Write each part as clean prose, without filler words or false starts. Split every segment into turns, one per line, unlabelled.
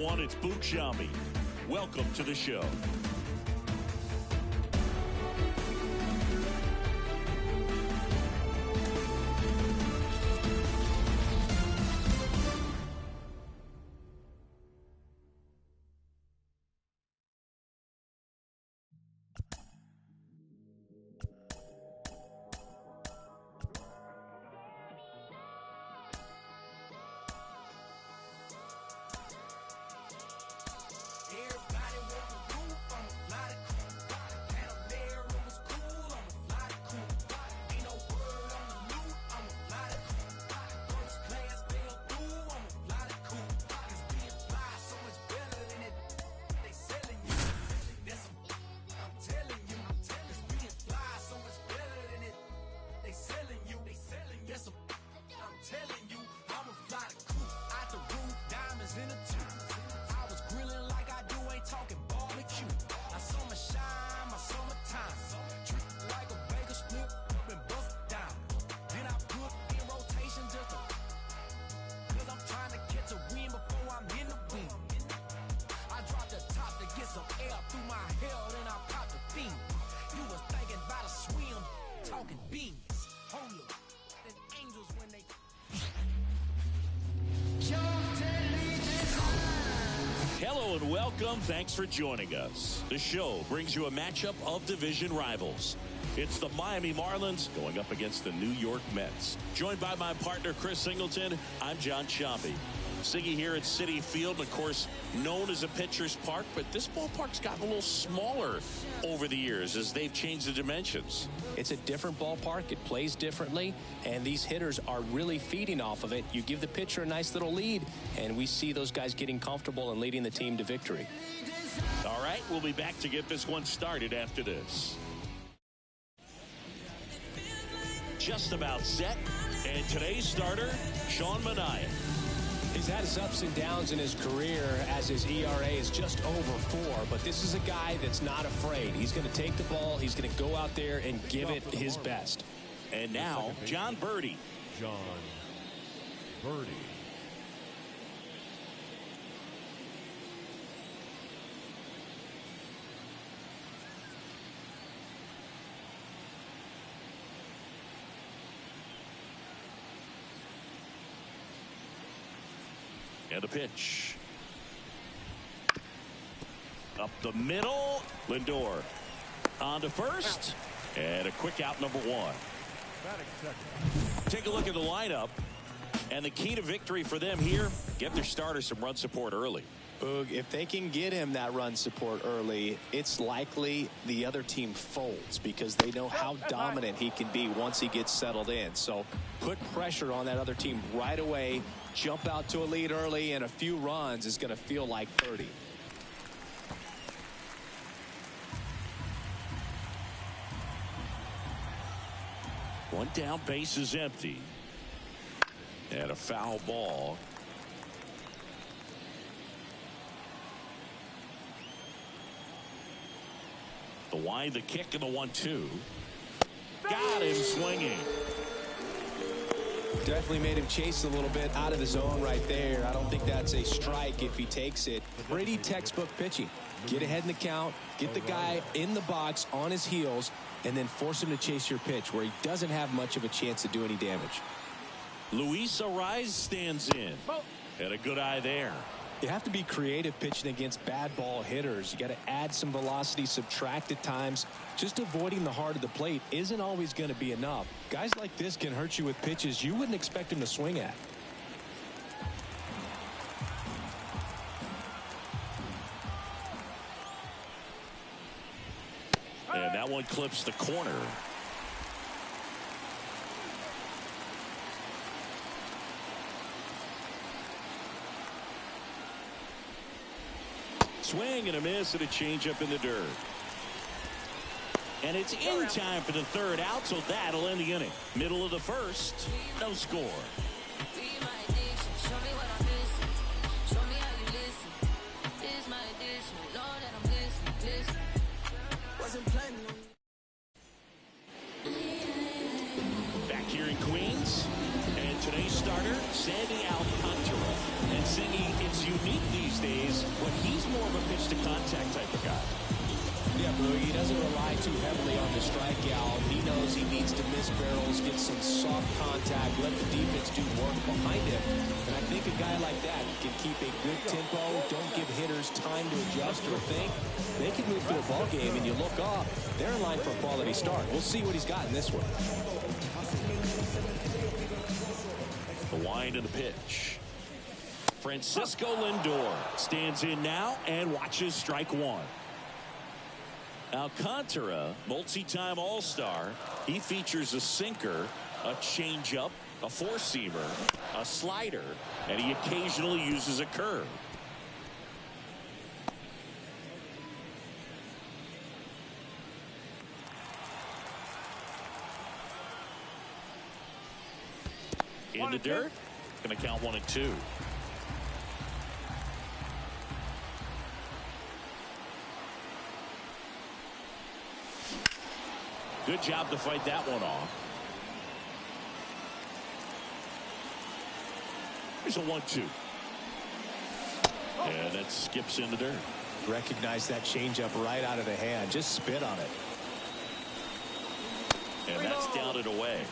everyone. It's Bookshami. Welcome to the show. Hello and welcome. Thanks for joining us. The show brings you a matchup of division rivals. It's the Miami Marlins going up against the New York Mets. Joined by my partner, Chris Singleton, I'm John Sciambi. Siggy here at Citi Field, of course, known as a pitcher's park, but this ballpark's gotten a little smaller over the years as they've changed the dimensions.
It's a different ballpark. It plays differently, and these hitters are really feeding off of it. You give the pitcher a nice little lead, and we see those guys getting comfortable and leading the team to victory.
All right, we'll be back to get this one started after this. Just about set, and today's starter, Sean Manaea.
He's had his ups and downs in his career as his ERA is just over 4, but this is a guy that's not afraid. He's going to take the ball. He's going to go out there and give it his best.
And now, Jon Berti.
Jon Berti.
And the pitch. Up the middle. Lindor on to first. And a quick out, number 1. Take a look at the lineup. And the key to victory for them here, get their starter some run support early.
If they can get him that run support early, it's likely the other team folds because they know how dominant he can be once he gets settled in. So put pressure on that other team right away. Jump out to a lead early, and a few runs is going to feel like 30.
One down, base is empty. And a foul ball. The wind, the kick, and the 1-2. Got him swinging.
Definitely made him chase a little bit out of the zone right there. I don't think that's a strike if he takes it. Pretty textbook pitching. Get ahead in the count, get the guy in the box on his heels, and then force him to chase your pitch where he doesn't have much of a chance to do any damage.
Luis Arraez stands in. And a good eye there.
You have to be creative pitching against bad ball hitters. You got to add some velocity, subtract at times. Just avoiding the heart of the plate isn't always going to be enough. Guys like this can hurt you with pitches you wouldn't expect him to swing at.
And that one clips the corner. Swing and a miss and a changeup in the dirt. And it's in time for the third out, so that'll end the inning. Middle of the first, no score. Back here in Queens, and today's starter, Sandy Alcantara. And Siggy, it's unique these days when he's more of a pitch-to-contact type of guy.
Yeah, Boog, he doesn't rely too heavily on the strikeout. He knows he needs to miss barrels, get some soft contact, let the defense do work behind him. And I think a guy like that can keep a good tempo, don't give hitters time to adjust or think. They can move through a ball game, and you look up, they're in line for a quality start. We'll see what he's got in this one.
The wind of the pitch. Francisco Lindor stands in now and watches strike one. Alcantara, multi-time All-Star. He features a sinker, a changeup, a four-seamer, a slider, and he occasionally uses a curve. In the dirt, going to count 1-2. Good job to fight that one off. Here's a 1-2. And that skips in the dirt.
Recognize that changeup right out of the hand. Just spit on it.
And that's down and away.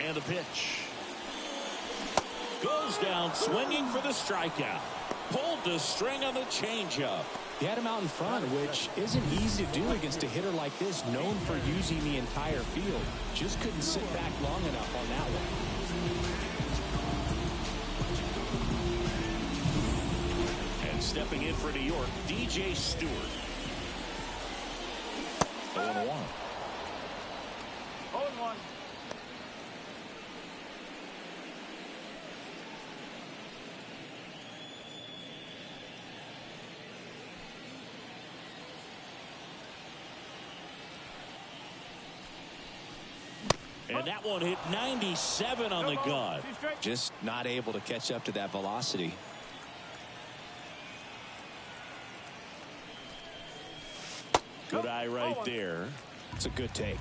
And the pitch. Goes down swinging for the strikeout. Pulled the string on the changeup.
He had him out in front, which isn't easy to do against a hitter like this, known for using the entire field. Just couldn't sit back long enough on that one.
And stepping in for New York, DJ Stewart. 0-1.
0-1.
And that one hit 97 on the gun.
Just not able to catch up to that velocity.
Good eye right there.
It's a good take.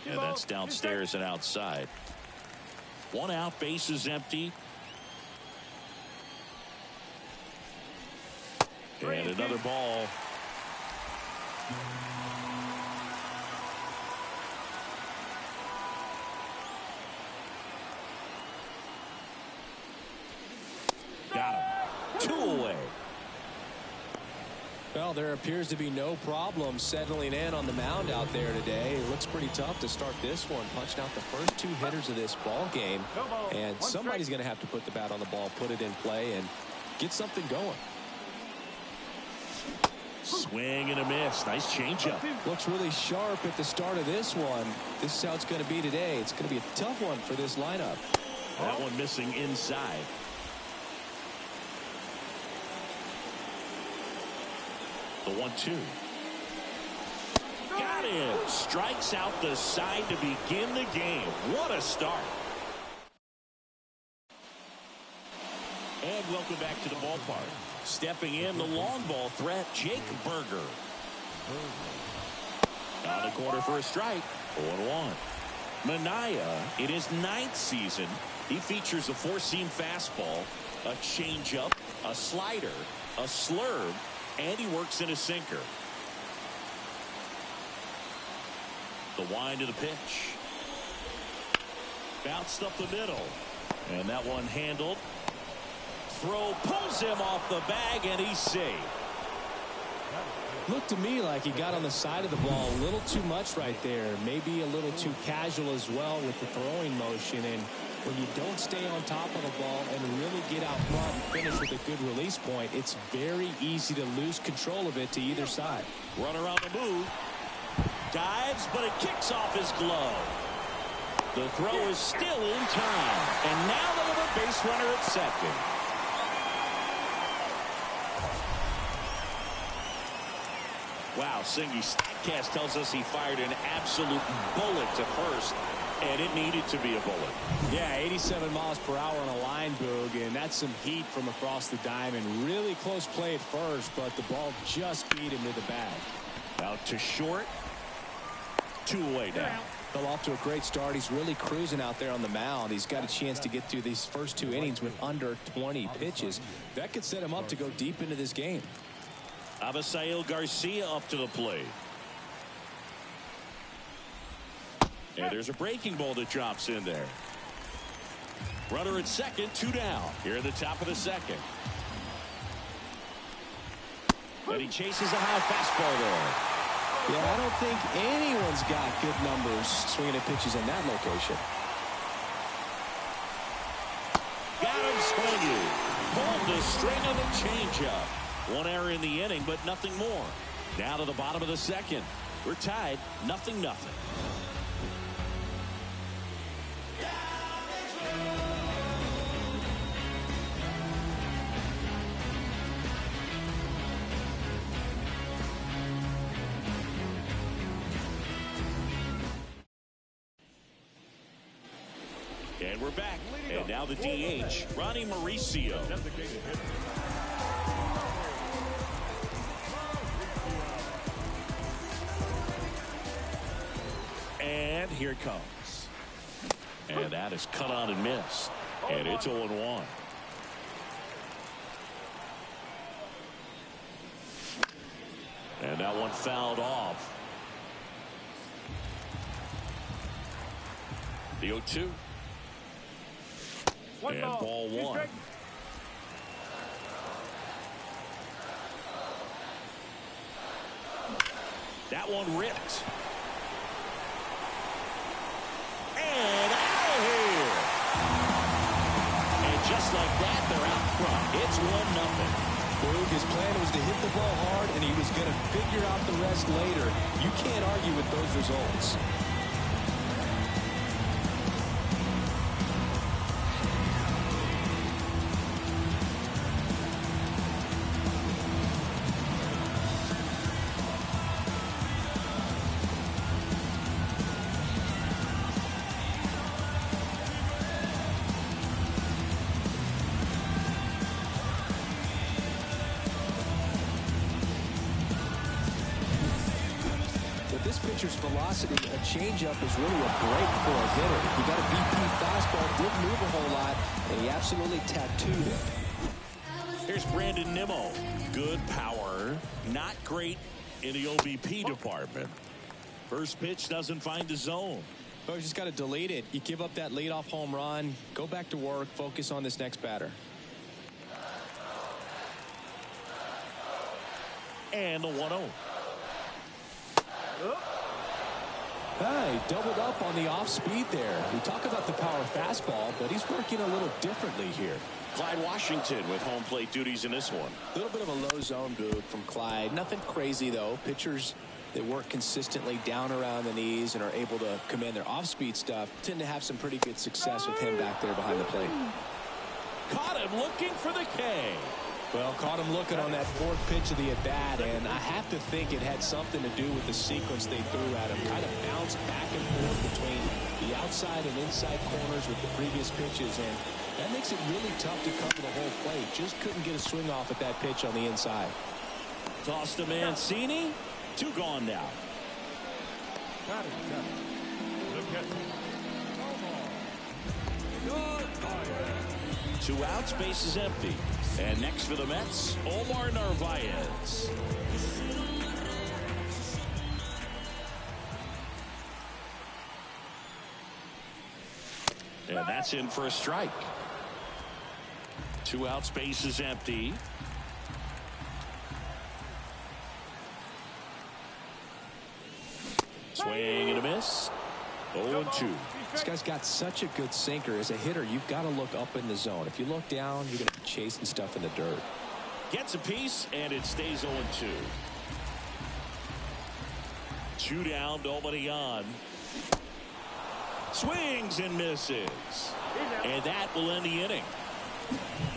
And that's downstairs and outside. One out, base is empty. And another ball. Got him. 2 away.
Well, there appears to be no problem settling in on the mound out there today. It looks pretty tough to start this one. Punched out the first 2 hitters of this ball game. And somebody's going to have to put the bat on the ball, put it in play, and get something going.
Swing and a miss. Nice changeup.
Looks really sharp at the start of this one. This is how it's going to be today. It's going to be a tough one for this lineup.
That one missing inside. The 1-2. Got him. Strikes out the side to begin the game. What a start. And welcome back to the ballpark. Stepping in, the long ball threat, Jake Berger. On the corner for a strike. 0-1. Minaya, in his 9th season, he features a four-seam fastball, a changeup, a slider, a slurve, and he works in a sinker. The wind of the pitch. Bounced up the middle. And that one handled. Throw pulls him off the bag, and he's safe.
Looked to me like he got on the side of the ball a little too much right there. Maybe a little too casual as well with the throwing motion. And when you don't stay on top of the ball and really get out front and finish with a good release point, it's very easy to lose control of it to either side.
Run around the move. Dives, but it kicks off his glove. The throw is still in time. And now they have a base runner at second. Wow, Singy's StatCast tells us he fired an absolute bullet to first, and it needed to be a bullet.
Yeah, 87 miles per hour on a line, Boog, and that's some heat from across the diamond. Really close play at first, but the ball just beat him to the bag.
Out to short. 2 away now.
Well, off to a great start. He's really cruising out there on the mound. He's got a chance to get through these first 2 innings with under 20 pitches. That could set him up to go deep into this game.
Abisail Garcia up to the plate. And there's a breaking ball that drops in there. Runner at second, 2 down. Here at the top of the second. And he chases a high fastball there.
Yeah, I don't think anyone's got good numbers swinging at pitches in that location.
Got him swinging. Pulled the string on the changeup. 1 error in the inning, but nothing more. Now to the bottom of the second. We're tied, 0-0. And we're back. And now the DH, Ronnie Mauricio. And here it comes. And that is cut on and missed. And it's 0-1. And that one fouled off. The 0-2. And ball 1. That one ripped. And out of here. And just like that, they're out front. It's 1-0.
Boog, his plan was to hit the ball hard, and he was going to figure out the rest later. You can't argue with those results. This pitcher's velocity, a changeup is really a break for a hitter. He got a BP fastball, didn't move a whole lot, and he absolutely tattooed it.
Here's Brandon Nimmo. Good power, not great in the OBP department. First pitch doesn't find the zone.
Oh, you just got to delete it. You give up that leadoff home run, go back to work, focus on this next batter.
And the 1-0.
Hey, doubled up on the off speed there. We talk about the power fastball, but he's working a little differently here.
Clyde Washington with home plate duties in this one.
A little bit of a low zone boot from Clyde. Nothing crazy, though. Pitchers that work consistently down around the knees and are able to command their off-speed stuff tend to have some pretty good success with him back there behind the plate.
Caught him looking for the K.
Well, caught him looking on that fourth pitch of the at-bat, and I have to think it had something to do with the sequence they threw at him. Kind of bounced back and forth between the outside and inside corners with the previous pitches, and that makes it really tough to cover the whole plate. Just couldn't get a swing off at that pitch on the inside.
Toss to Mancini. 2 gone now. Two outs, base is empty. And next for the Mets, Omar Narvaez. And that's in for a strike. 2 outs, base is empty. Swing and a miss. 0-2.
This guy's got such a good sinker. As a hitter, you've got to look up in the zone. If you look down, you're going to be chasing stuff in the dirt.
Gets a piece, and it stays 0-2. 2 down, nobody on. Swings and misses. And that will end the inning.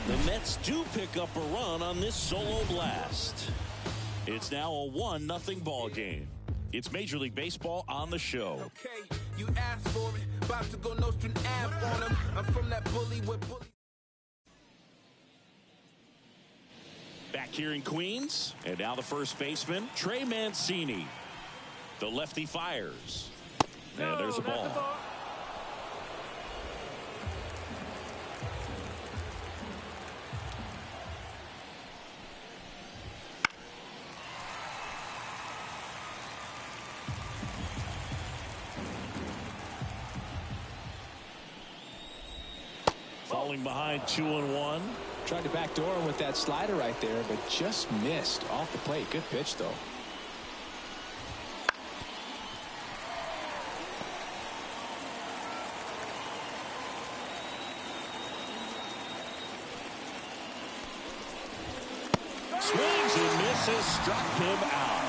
The Mets do pick up a run on this solo blast. It's now a 1-0 ball game. It's Major League Baseball on the show.
Okay, you asked for it. About to go Nostrum Ave on him. I'm from that bully with bully.
Back here in Queens, and now the first baseman, Trey Mancini. The lefty fires. And there's a ball. Falling behind 2-1.
Tried to backdoor him with that slider right there, but just missed off the plate. Good pitch, though.
Swings and misses, struck him out.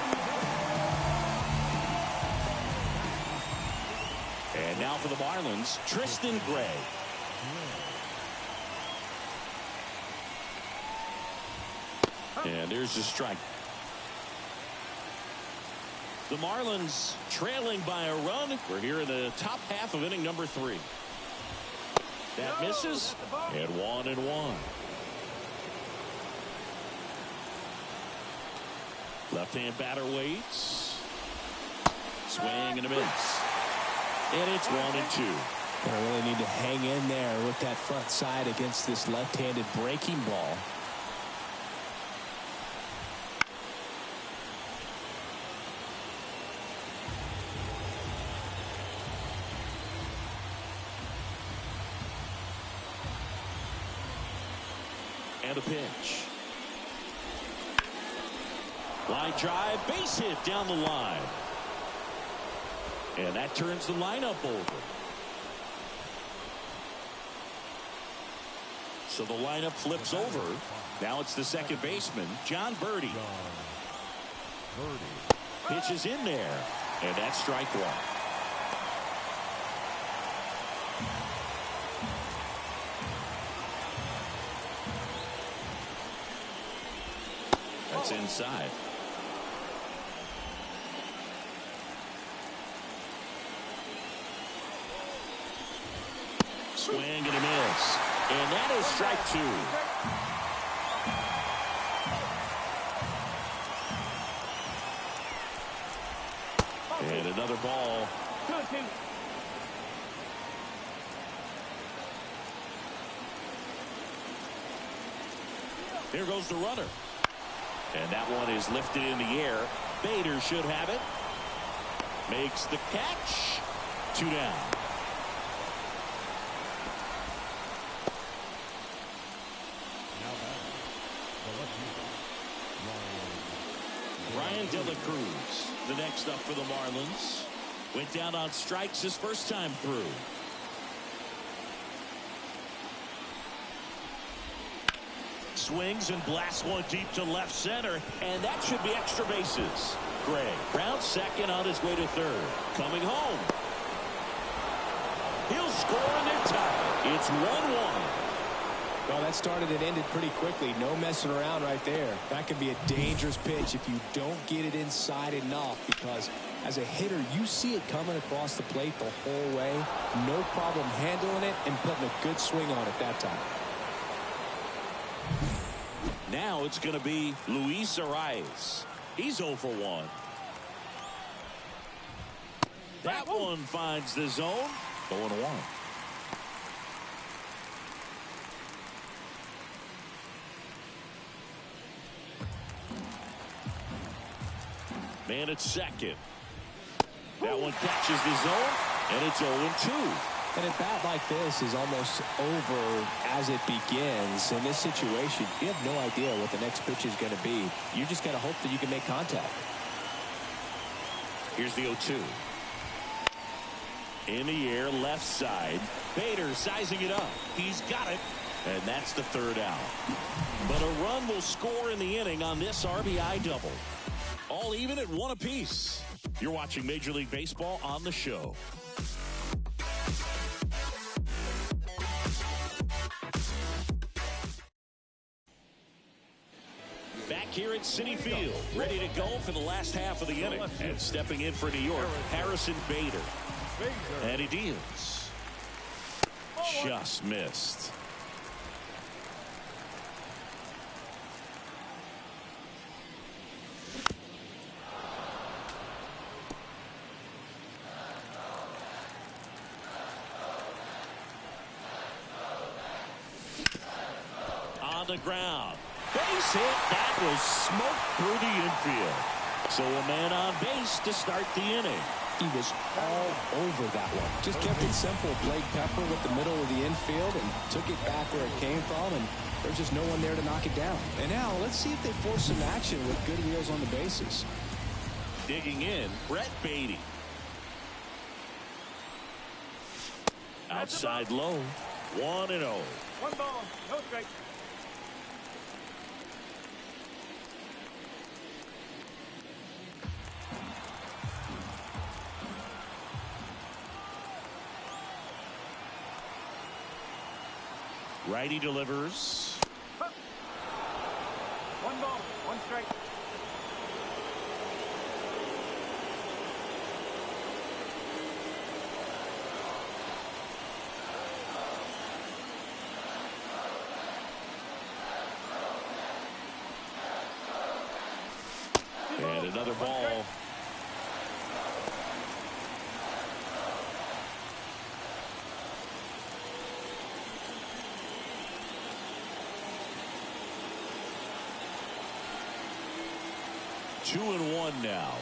And now for the Marlins, Tristan Gray. And there's a strike. The Marlins trailing by a run. We're here in the top half of inning number 3. That misses. And 1-1. Left-hand batter waits. Swing and a miss. And it's 1-2.
They really need to hang in there with that front side against this left-handed breaking ball.
And a pitch. Line drive, base hit down the line. And that turns the lineup over. So the lineup flips over. Now it's the second baseman, John Birdie. Pitches in there. And that's strike 1. That's inside. Swing and a miss. And that is strike 2. And another ball. Here goes the runner. And that one is lifted in the air. Bader should have it. Makes the catch. 2 down. Ryan De La Cruz, the next up for the Marlins. Went down on strikes his first time through. Swings and blasts one deep to left center, and that should be extra bases. Gray, round second on his way to third. Coming home. He'll score and they're tied. It's 1-1.
Well, that started and ended pretty quickly. No messing around right there. That could be a dangerous pitch if you don't get it inside enough, because as a hitter, you see it coming across the plate the whole way. No problem handling it and putting a good swing on it that time.
Now it's going to be Luis Arias. He's 0 for 1. That one finds the zone. 0-1. Man at second. That one catches the zone, and it's 0-2.
And a bat like this is almost over as it begins. In this situation, you have no idea what the next pitch is going to be. You just got to hope that you can make contact.
Here's the 0-2. In the air, left side. Bader sizing it up. He's got it. And that's the third out. But a run will score in the inning on this RBI double. All even at 1 apiece. You're watching Major League Baseball on the show. Back here at Citi Field, ready to go for the last half of the inning. And stepping in for New York, Harrison Bader. And he deals. Just missed. the ground. Base hit. That was smoked through the infield. So a man on base to start the inning.
He was all over that one. Just kept it simple. Played Pepper with the middle of the infield and took it back where it came from, and there's just no one there to knock it down. And now let's see if they force some action with good wheels on the bases.
Digging in, Brett Beatty. Outside low, 1-0.
1 ball, no strike.
Righty delivers.
1 ball, 1 strike.
And another ball. Two and one now.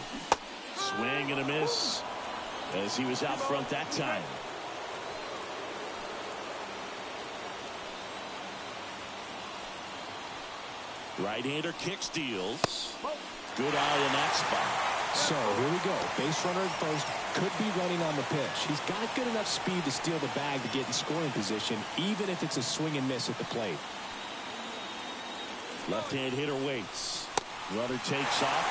Swing and a miss as he was out front that time. Right-hander kick steals. Good eye in that spot.
So here we go. Base runner at first, could be running on the pitch. He's got good enough speed to steal the bag to get in scoring position, even if it's a swing and miss at the plate.
Left-hand hitter waits. Runner takes off.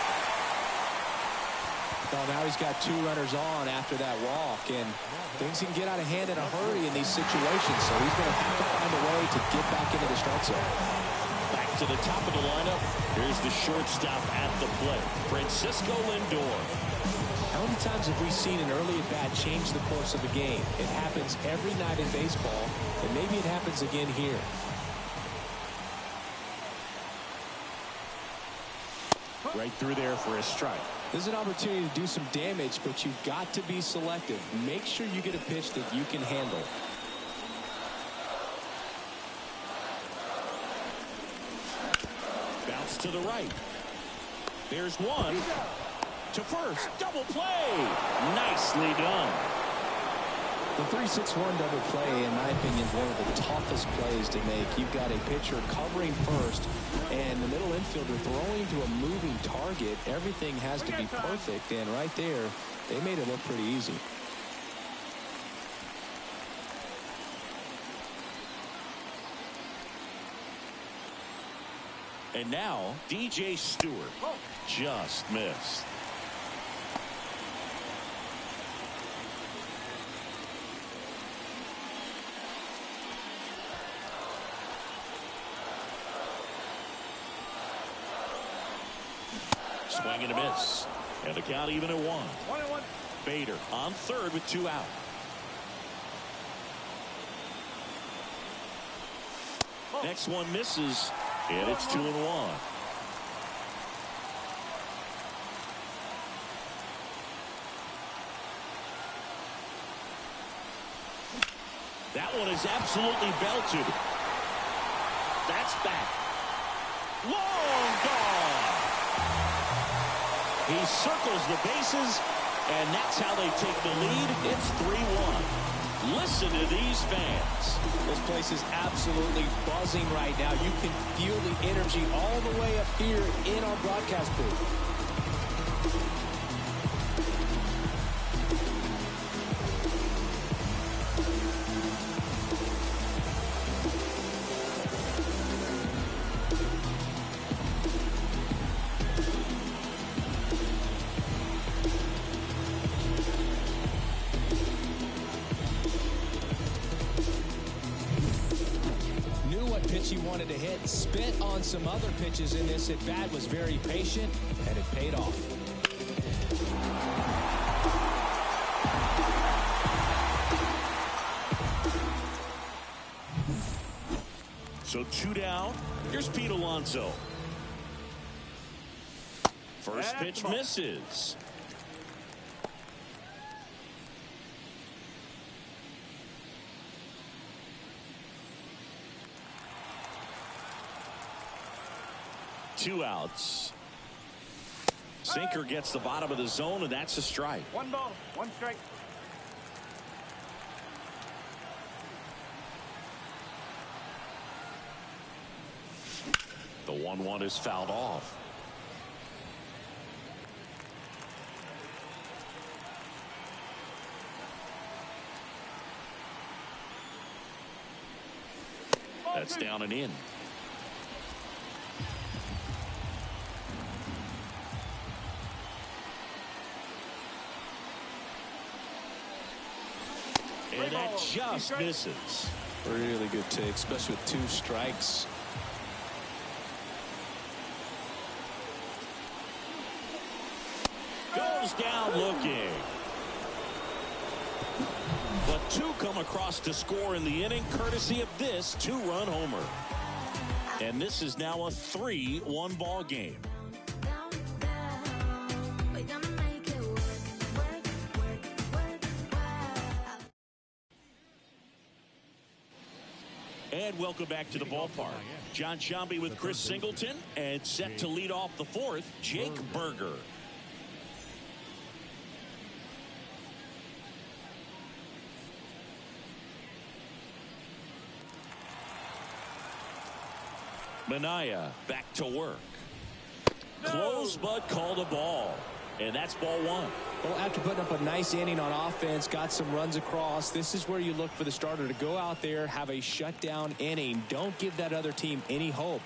Well, now he's got 2 runners on after that walk, and things can get out of hand in a hurry in these situations, so he's going to have to find a way to get back into the strike zone.
Back to the top of the lineup. Here's the shortstop at the plate, Francisco Lindor.
How many times have we seen an early at-bat change the course of a game? It happens every night in baseball, and maybe it happens again here.
Right through there for a strike.
This is an opportunity to do some damage, but you've got to be selective. Make sure you get a pitch that you can handle.
Bounce to the right. There's one. To first. Double play. Nicely done.
The 3-6-1 double play, in my opinion, is one of the toughest plays to make. You've got a pitcher covering first and the middle infielder throwing to a moving target. Everything has to be perfect, and right there, they made it look pretty easy.
And now, DJ Stewart just missed. Swing and a miss. And the count even at 1.
1-1.
Bader on third with 2 out. Next one misses. And it's 2 and 1. That one is absolutely belted. That's back. Long gone. He circles the bases, and that's how they take the lead. It's 3-1. Listen to these fans.
This place is absolutely buzzing right now. You can feel the energy all the way up here in our broadcast booth. He wanted to hit, spit on some other pitches in this at bat, was very patient, and it paid off.
So 2 down. Here's Pete Alonso. First pitch misses. 2 outs. Sinker gets the bottom of the zone, and that's a strike.
1 ball, 1 strike.
The 1-1 is fouled off. That's down and in. And that just misses.
Really good take, especially with 2 strikes.
Goes down looking. But 2 come across to score in the inning, courtesy of this 2-run homer. And this is now a 3-1 ball game. And welcome back to the ballpark. John Sciambi with Chris Singleton, and set to lead off the 4th, Jake Berger. Minaya back to work. Close, but called a ball. And that's ball 1.
Well, after putting up a nice inning on offense, got some runs across, this is where you look for the starter to go out there, have a shutdown inning. Don't give that other team any hope.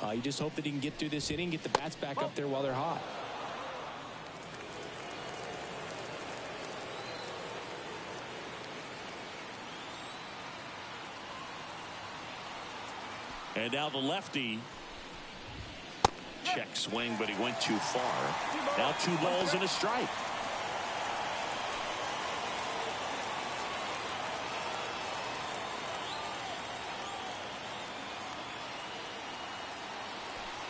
You just hope that he can get through this inning, get the bats back up there while they're hot.
And now the lefty. Check swing, but he went too far. Now 2 balls and a strike.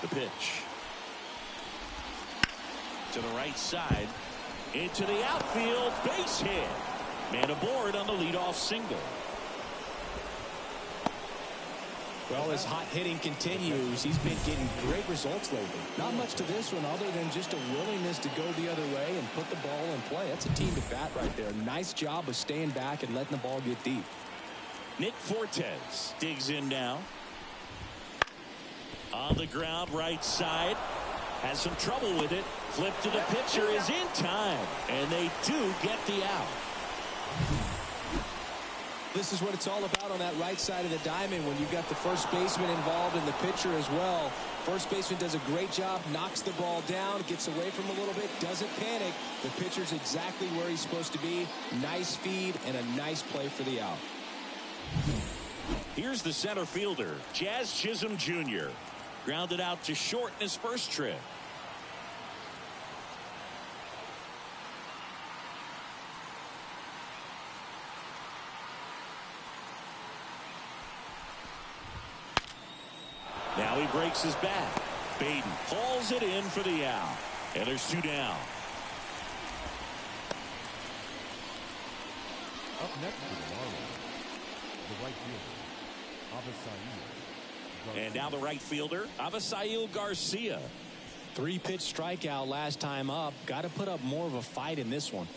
The pitch. To the right side. Into the outfield. Base hit. Man aboard on the leadoff single.
Well, his hot hitting continues. He's been getting great results lately. Not much to this one other than just a willingness to go the other way and put the ball in play. That's a team to bat right there. Nice job of staying back and letting the ball get deep.
Nick Fortes digs in now. On the ground, right side. Has some trouble with it. Flip to the pitcher is in time. And they do get the out.
This is what it's all about on that right side of the diamond when you've got the first baseman involved and the pitcher as well. First baseman does a great job, knocks the ball down, gets away from a little bit, doesn't panic. The pitcher's exactly where he's supposed to be. Nice feed and a nice play for the out.
Here's the center fielder, Jazz Chisholm Jr. Grounded out to short in his first trip. Now he breaks his bat. Baden hauls it in for the out. And there's 2 down.
Up next to the Marlins, the right fielder, Avisail.
And now the right fielder, Avisail Garcia.
3-pitch strikeout last time up. Got to put up more of a fight in this one.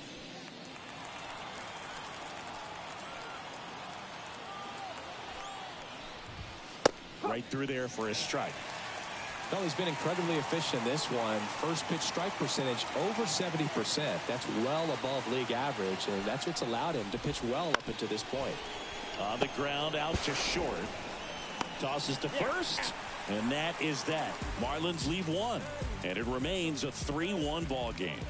Right through there for a strike.
Well, he's been incredibly efficient in this one. First pitch strike percentage over 70%. That's well above league average, and that's what's allowed him to pitch well up until this point.
On the ground, out to short. Tosses to first, and that is that. Marlins leave 1, and it remains a 3-1 ball game.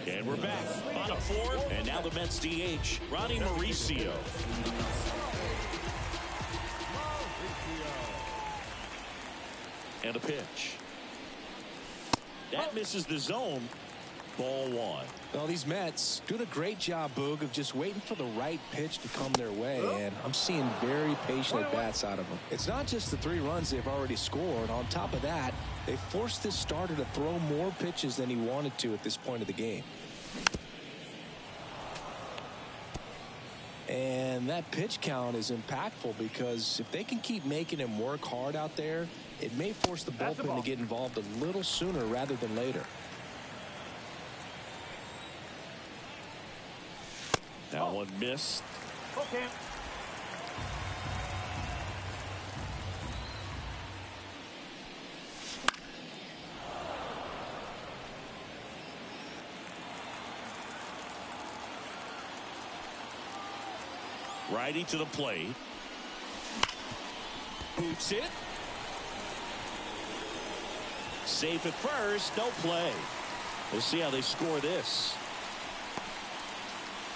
And we're back on a 4th, and now the Mets DH, Ronnie Mauricio. And a pitch. That misses the zone. Ball 1.
Well, these Mets doing a great job, Boog, of just waiting for the right pitch to come their way, and I'm seeing very patient at-bats out of them. It's not just the 3 runs they've already scored. On top of that, they forced this starter to throw more pitches than he wanted to at this point of the game. And that pitch count is impactful because if they can keep making him work hard out there, it may force the bullpen to get involved a little sooner rather than later.
That one missed.
Okay.
Righty to the plate. Boots it. Safe at first. No play. We'll see how they score this.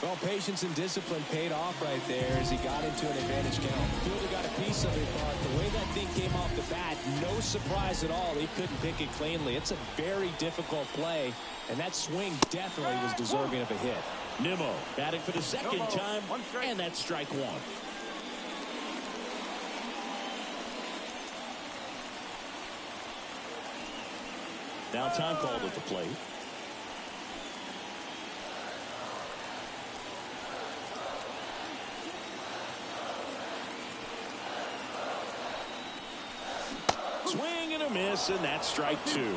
Well, patience and discipline paid off right there as he got into an advantage count. Fielder got a piece of it, but the way that thing came off the bat, no surprise at all. He couldn't pick it cleanly. It's a very difficult play, and that swing definitely was deserving of a hit.
Nimmo batting for the second time, and that's strike one. Now time called at the plate. Swing and a miss, and that's strike two.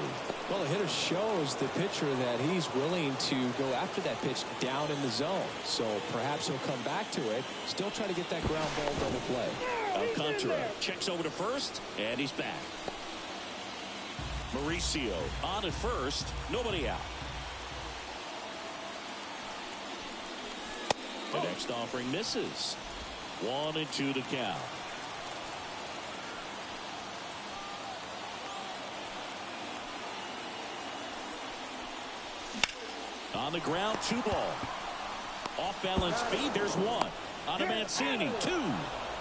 Well, the hitter shows the pitcher that he's willing to go after that pitch down in the zone. So perhaps he'll come back to it, still try to get that ground ball done to play.
Alcantara checks over to first, and he's back. Mauricio on at first, nobody out. The next offering misses. 1-2 to count. On the ground, 2 ball. Off balance feed, there's 1. On to Mancini, 2.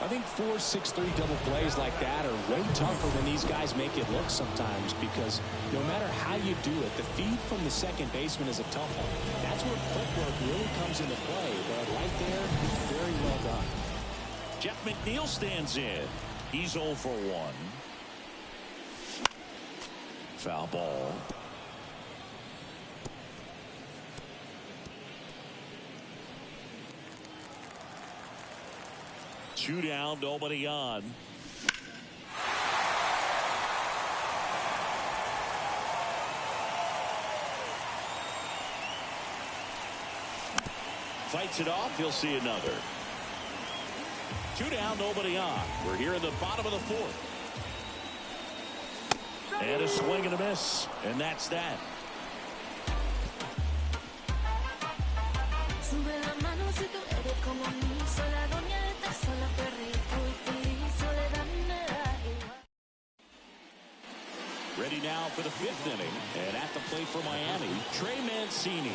I think 4-6-3 double plays like that are way tougher than these guys make it look sometimes, because no matter how you do it, the feed from the second baseman is a tough one. That's where footwork really comes into play, but right there, very well done.
Jeff McNeil stands in. He's 0 for 1. Foul ball. Two down, nobody on. Fights it off, he'll see another. 2 down, nobody on. We're here in the bottom of the 4th. And a swing and a miss, and that's that. Ready now for the 5th inning, and at the plate for Miami, Trey Mancini.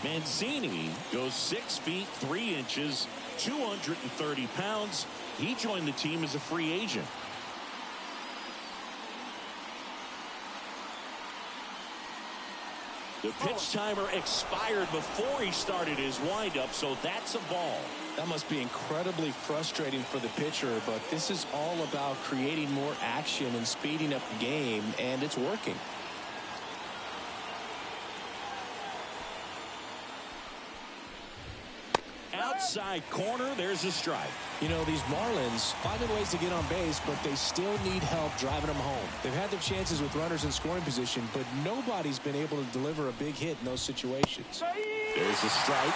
Mancini goes 6 feet 3 inches, 230 pounds. He joined the team as a free agent. The pitch timer expired before he started his windup, so that's a ball.
That must be incredibly frustrating for the pitcher, but this is all about creating more action and speeding up the game, and it's working.
Outside corner, there's a strike.
You know, these Marlins finding ways to get on base, but they still need help driving them home. They've had their chances with runners in scoring position, but nobody's been able to deliver a big hit in those situations.
There's a strike.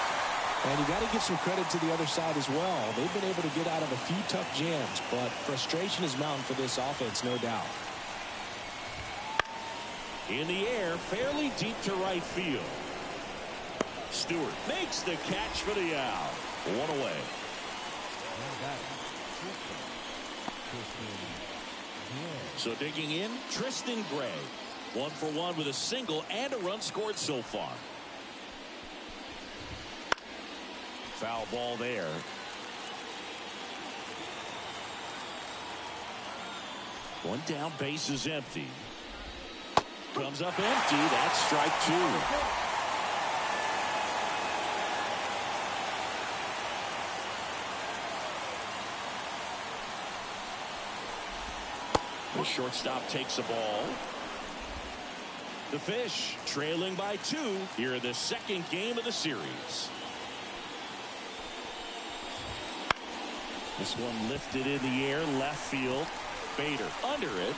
And you got to give some credit to the other side as well. They've been able to get out of a few tough jams, but frustration is mounting for this offense, no doubt.
In the air, fairly deep to right field. Stewart makes the catch for the out. 1 away. So digging in, Tristan Gray. 1 for 1 with a single and a run scored so far. Foul ball there. One down, base is empty. Comes up empty. That's strike 2. The shortstop takes the ball. The Fish trailing by 2 here in the 2nd game of the series. This one lifted in the air, left field. Bader under it.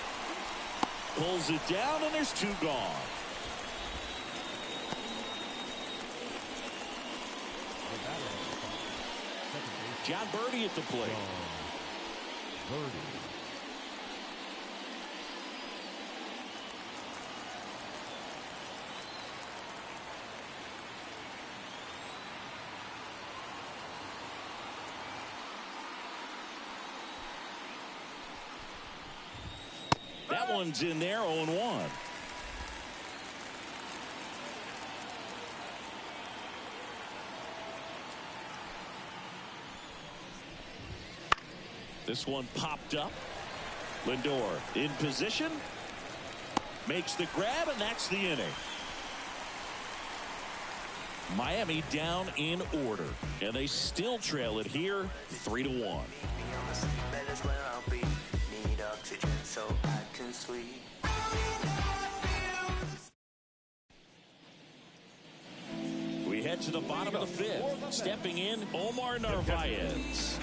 Pulls it down, and there's two gone. John Birdie at the plate.
Birdie.
That one's in there, 0-1. This one popped up. Lindor in position. Makes the grab, and that's the inning. Miami down in order, and they still trail it here 3-1. We head to the bottom of the fifth. Stepping in, Omar Narvaez.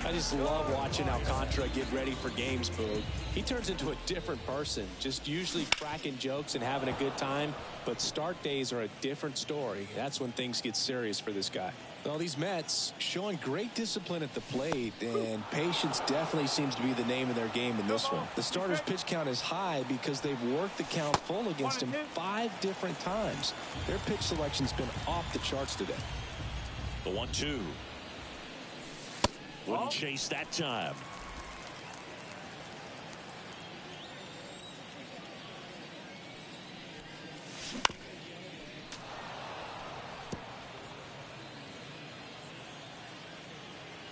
I just love watching Alcantara get ready for games, Boog. He turns into a different person, just usually cracking jokes and having a good time. But start days are a different story. That's when things get serious for this guy. Well, these Mets showing great discipline at the plate, and patience definitely seems to be the name of their game in this one. The starter's pitch count is high because they've worked the count full against him 5 different times. Their pitch selection's been off the charts today.
The 1-2. Wouldn't chase that time.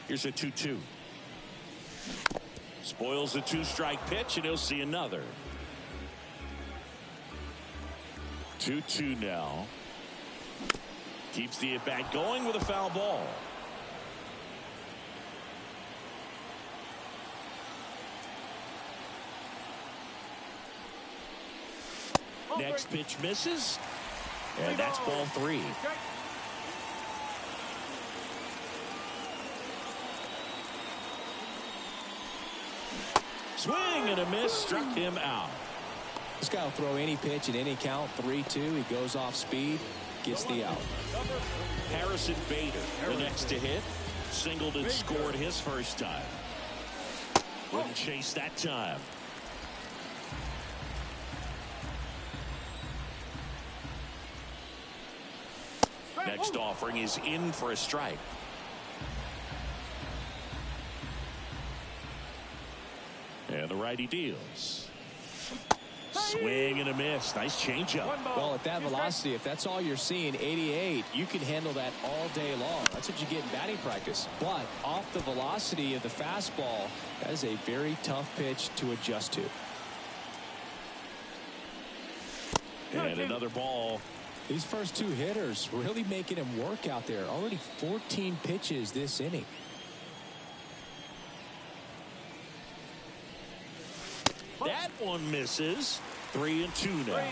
Here's a 2-2. Spoils the 2-strike pitch, and he'll see another. 2-2 now. Keeps the at-bat going with a foul ball. Next pitch misses, and that's ball 3. Swing and a miss, struck him out.
This guy will throw any pitch at any count. 3-2. He goes off speed, gets the out.
Harrison Bader, the next to hit. Singled and scored his first time. Wouldn't chase that time. Next offering is in for a strike. And the righty deals. Swing and a miss. Nice changeup.
Well, at that velocity, if that's all you're seeing, 88, you can handle that all day long. That's what you get in batting practice. But off the velocity of the fastball, that is a very tough pitch to adjust to.
And another ball.
These first 2 hitters really making him work out there. Already 14 pitches this inning.
That one misses. 3-2 now.
3-2.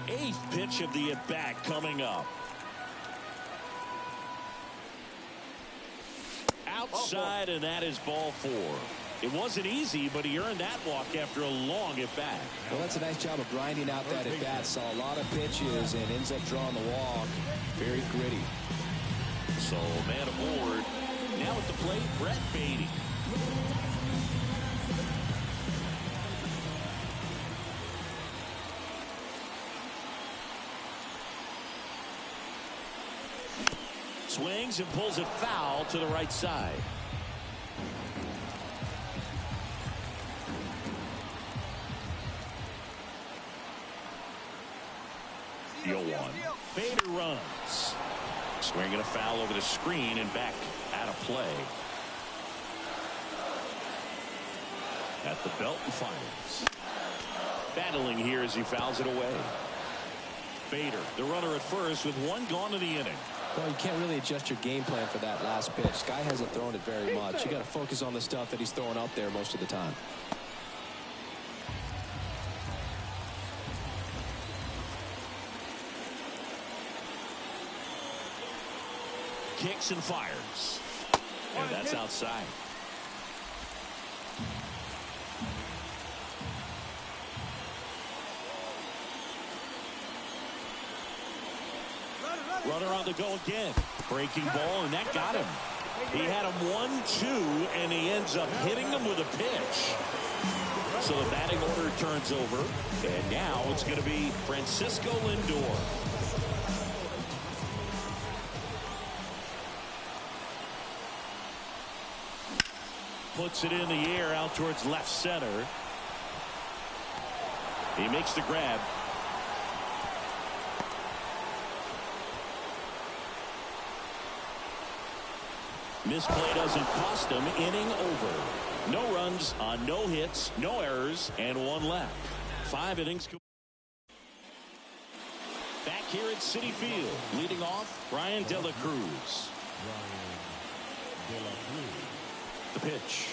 Eighth pitch of the at-bat coming up. Outside, and that is ball 4. It wasn't easy, but he earned that walk after a long at-bat.
Well, that's a nice job of grinding out that at-bat. Saw a lot of pitches and ends up drawing the walk. Very gritty.
So, man aboard. Now at the plate, Brett Beatty. Swings and pulls it foul to the right side. The 0-1. Bader runs. Swinging a foul over the screen and back out of play. At the belt and fires. Battling here as he fouls it away. Bader, the runner at first with 1 gone in the inning.
Well, you can't really adjust your game plan for that last pitch. Guy hasn't thrown it very much. You got to focus on the stuff that he's throwing out there most of the time.
kicks and fires. And that's outside. Runner on the go again. Breaking ball, and that got him. He had him 1-2, and he ends up hitting him with a pitch. So the batting order turns over, and now it's going to be Francisco Lindor. Puts it in the air out towards left center. He makes the grab. Misplay doesn't cost him. Inning over. No runs on no hits, no errors, and one left. 5 innings. Back here at Citi Field, leading off, Brian De La Cruz. The pitch.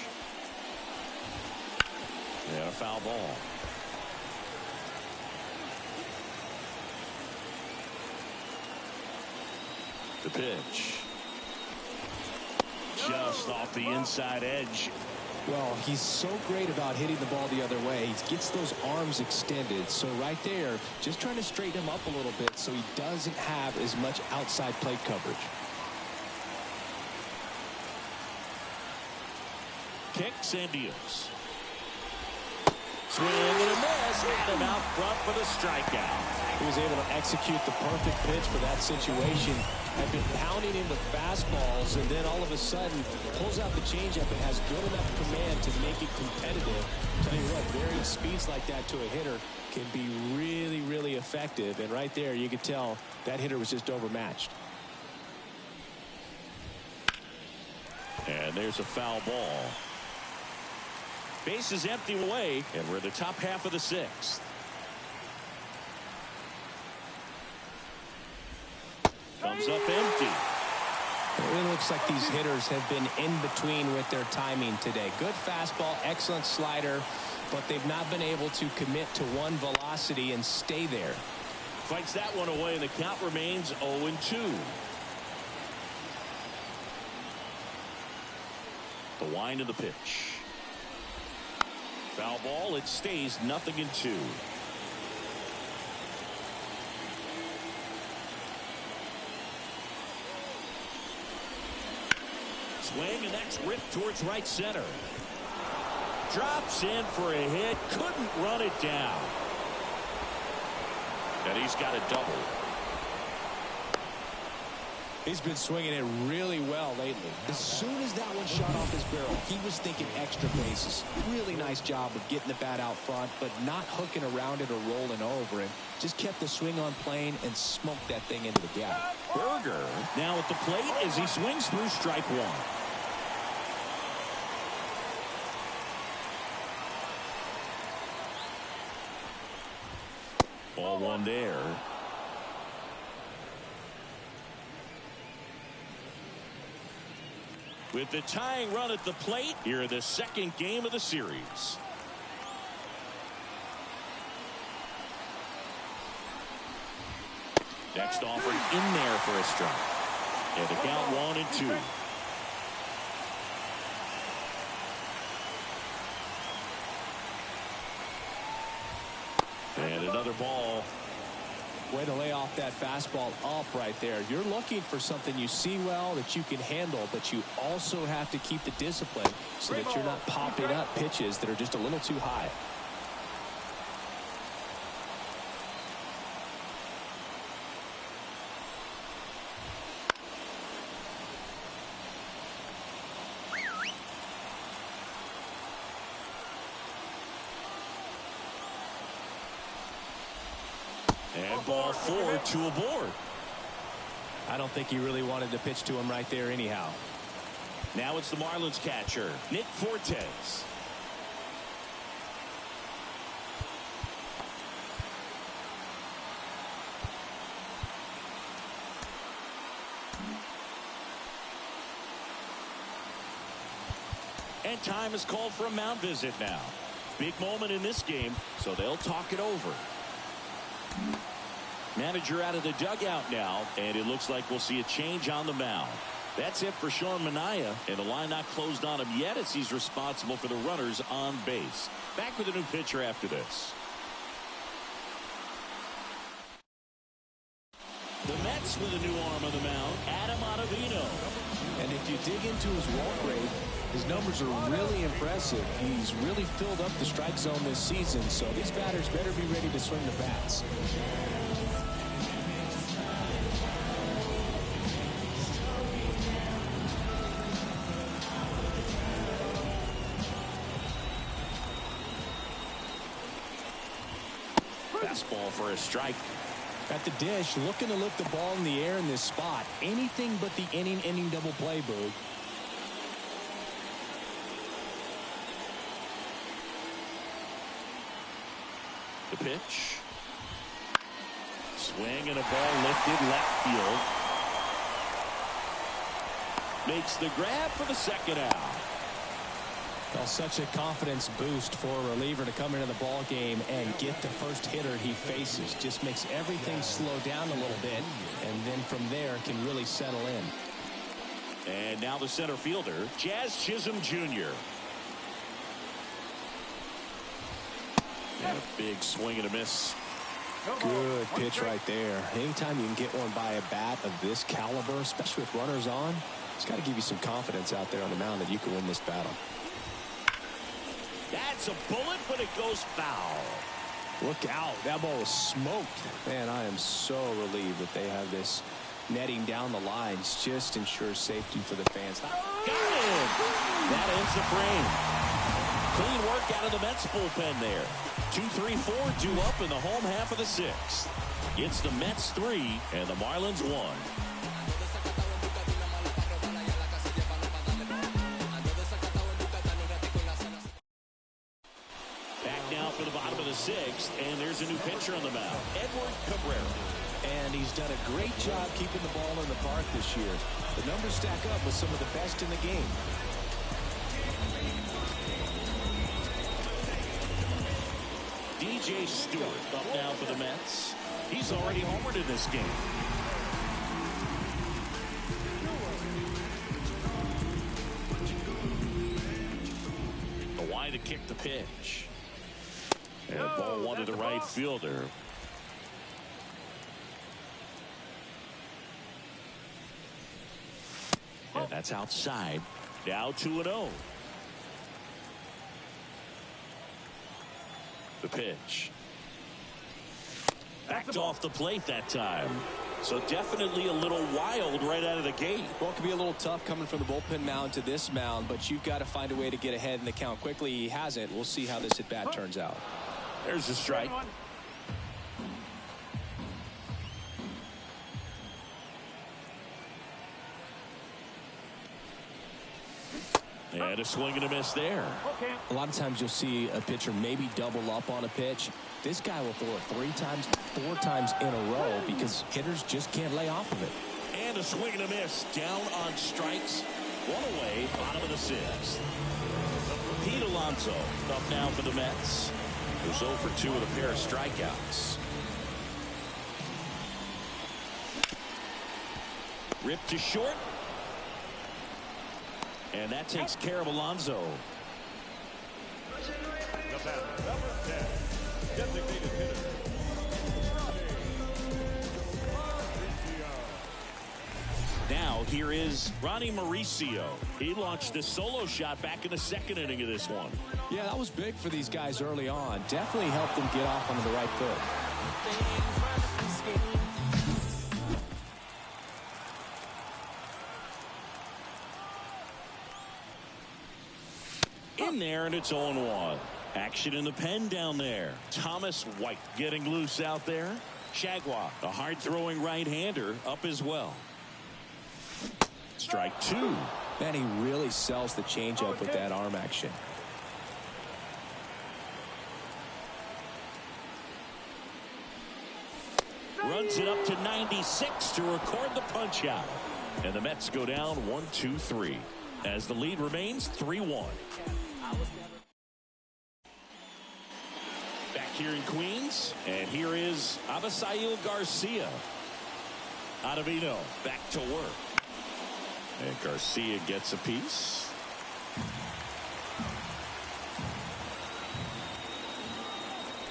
Yeah, a foul ball. The pitch. Just off the inside edge.
Well, he's so great about hitting the ball the other way. He gets those arms extended. So right there, just trying to straighten him up a little bit so he doesn't have as much outside plate coverage.
Kicks and deals. Swing and a miss. Had him out front for the strikeout.
He was able to execute the perfect pitch for that situation. Had been pounding him with fastballs, and then all of a sudden pulls out the changeup and has good enough command to make it competitive. Tell you what, varying speeds like that to a hitter can be really, really effective. And right there, you could tell that hitter was just overmatched.
And there's a foul ball. Base is empty away, and we're in the top half of the 6th. Comes up empty.
It really looks like these hitters have been in between with their timing today. Good fastball, excellent slider, but they've not been able to commit to one velocity and stay there.
Fights that one away, and the count remains 0-2. The wind of the pitch. Foul ball. It stays 0-2. Swing, and that's ripped towards right center. Drops in for a hit. Couldn't run it down. And he's got a double.
He's been swinging it really well lately. As soon as that one shot off his barrel, he was thinking extra bases. Really nice job of getting the bat out front, but not hooking around it or rolling over it. Just kept the swing on plane and smoked that thing into the gap.
Berger now at the plate as he swings through strike one. Ball one there. With the tying run at the plate, here in the second game of the series. Next offering in there for a strike. And the count 1-2. And another ball.
Way to lay off that fastball up right there. You're looking for something you see well that you can handle, but you also have to keep the discipline so that you're not popping up pitches that are just a little too high.
And ball 4, 2 aboard.
I don't think he really wanted to pitch to him right there anyhow.
Now it's the Marlins catcher, Nick Fortes. And time is called for a mound visit now. Big moment in this game, so they'll talk it over. Manager out of the dugout now, and it looks like we'll see a change on the mound. That's it for Sean Manaea, and the line not closed on him yet as he's responsible for the runners on base. Back with a new pitcher after this. The Mets with a new arm on the mound, Adam Ottavino.
And if you dig into his walk rate, his numbers are really impressive. He's really filled up the strike zone this season, so these batters better be ready to swing the bats.
Fastball for a strike.
At the dish, looking to lift the ball in the air in this spot. Anything but the inning double play, Boog.
The pitch. Swing and a ball lifted left field. Makes the grab for the second out.
Well, such a confidence boost for a reliever to come into the ball game and get the first hitter he faces. Just makes everything slow down a little bit, and then from there can really settle in.
And now the center fielder, Jazz Chisholm Jr. And a big swing and a miss.
Good pitch right there. Anytime you can get one by a bat of this caliber, especially with runners on, it's got to give you some confidence out there on the mound that you can win this battle.
That's a bullet, but it goes foul.
Look out. That ball was smoked. Man, I am so relieved that they have this netting down the lines. Just ensures safety for the fans.
Got it. That ends the frame. Clean work out of the Mets bullpen there. 2-3-4 due up in the home half of the sixth. It's the Mets 3 and the Marlins 1. For the bottom of the sixth, and there's a new pitcher on the mound, Edward Cabrera.
And he's done a great job keeping the ball in the park this year. The numbers stack up with some of the best in the game.
DJ Stewart up now for the Mets. He's already homered in this game. The wide to kick the pitch. And ball one to the right fielder. And that's outside. Now 2-0. The pitch. Backed off the plate that time. So definitely a little wild right out of the gate.
Well, it can be a little tough coming from the bullpen mound to this mound, but you've got to find a way to get ahead in the count quickly. He hasn't. We'll see how this at-bat turns out.
There's a strike. And a swing and a miss there.
A lot of times you'll see a pitcher maybe double up on a pitch. This guy will throw it 3 times, 4 times in a row because hitters just can't lay off of it.
And a swing and a miss. Down on strikes. 1 away, bottom of the sixth. Pete Alonso up now for the Mets. Goes 0 for 2 with a pair of strikeouts. Ripped to short. And that takes care of Alonso.
The batter, number 10, designated hitter.
Now here is Ronnie Mauricio. He launched a solo shot back in the second inning of this one.
Yeah, that was big for these guys early on. Definitely helped them get off onto the right foot.
In there, and it's 0-1. Action in the pen down there. Thomas White getting loose out there. Shagwa, a hard-throwing right-hander, up as well. Strike 2.
Man, he really sells the changeup with that arm action.
Runs it up to 96 to record the punch-out. And the Mets go down 1-2-3 as the lead remains 3-1. Back here in Queens, and here is Avisail Garcia. Ottavino back to work. And Garcia gets a piece.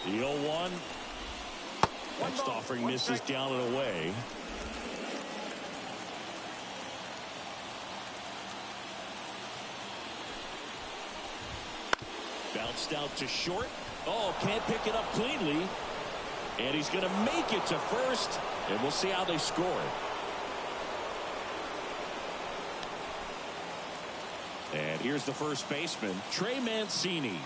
The 0-1. Next offering misses down and away. Bounced out to short. Oh, can't pick it up cleanly. And he's going to make it to first. And we'll see how they score it. And here's the first baseman, Trey Mancini.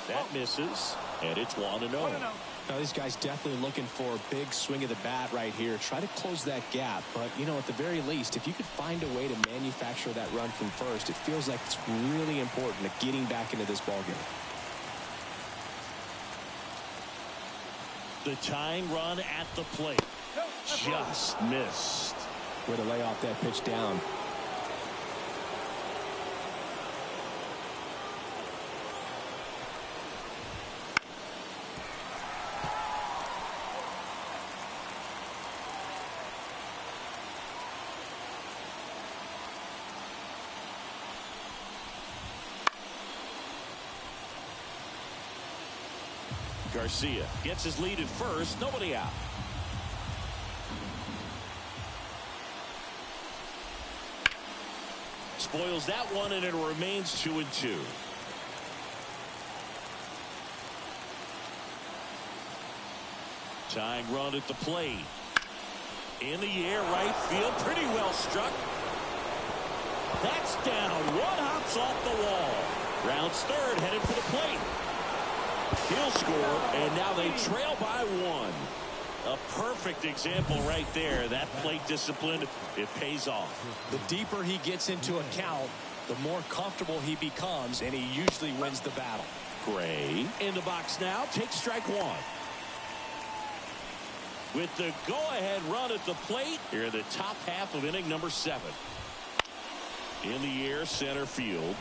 That misses, and it's 1-0.
Now, this guy's definitely looking for a big swing of the bat right here. Try to close that gap. But, you know, at the very least, if you could find a way to manufacture that run from first, it feels like it's really important to getting back into this ballgame.
The tying run at the plate. Just missed.
Way to lay off that pitch down.
Garcia gets his lead at first. Nobody out. Spoils that one, and it remains 2-2. Tying run at the plate. In the air, right field. Pretty well struck. That's down. One hops off the wall. Rounds third, headed for the plate. He'll score, and now they trail by 1. A perfect example right there. That plate discipline, it pays off.
The deeper he gets into a count, the more comfortable he becomes, and he usually wins the battle.
Gray in the box now. Takes strike 1. With the go-ahead run at the plate, here in the top half of inning number 7. In the air, center field.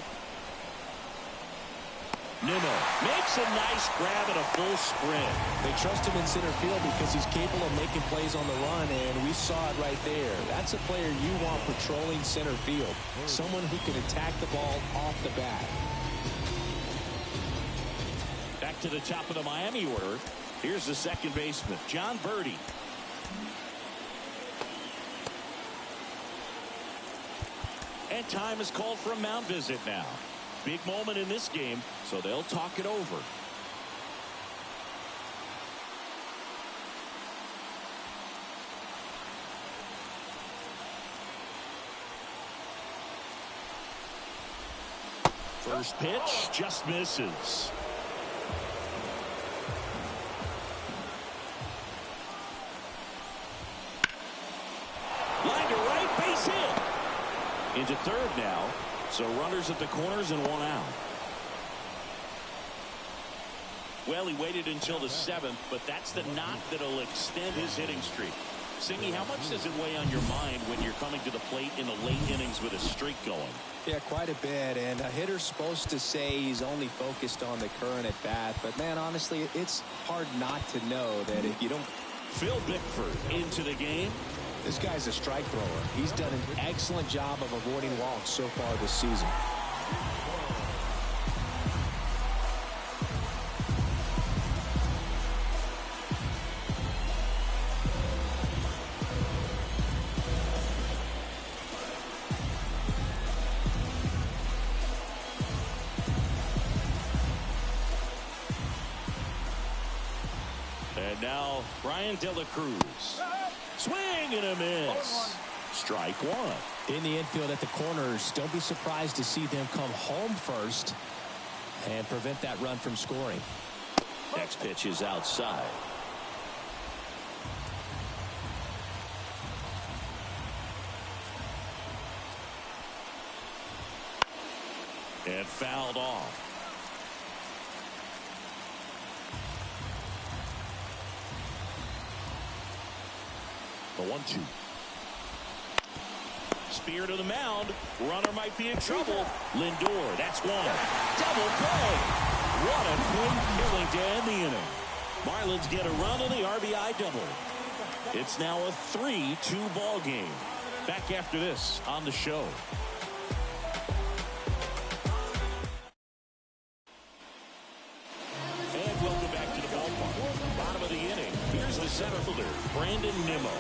Nimmo makes a nice grab and a full sprint.
They trust him in center field because he's capable of making plays on the run, and we saw it right there. That's a player you want patrolling center field. Someone who can attack the ball off the bat.
Back to the top of the Miami order. Here's the second baseman, John Birdie. And time is called for a mound visit now. Big moment in this game, so they'll talk it over. First pitch just misses. Line to right, base hit. Into third now. So runners at the corners and 1 out. Well, he waited until the 7th, but that's the knock that'll extend his hitting streak. Singy, how much does it weigh on your mind when you're coming to the plate in the late innings with a streak going?
Yeah, quite a bit, and a hitter's supposed to say he's only focused on the current at bat, but man, honestly, it's hard not to know that if you don't...
Phil Bickford into the game.
This guy's a strike thrower. He's done an excellent job of avoiding walks so far this season.
And now Brian De La Cruz. Swing and a miss. Strike 1.
In the infield at the corners, don't be surprised to see them come home first and prevent that run from scoring.
Next pitch is outside. And fouled off. The 1-2. Spear to the mound. Runner might be in trouble. Lindor, that's 1. Double play. What a quick killing to end the inning. Marlins get a run on the RBI double. It's now a 3-2 ball game. Back after this on the show. And welcome back to the ballpark. Bottom of the inning. Here's the center fielder, Brandon Nimmo.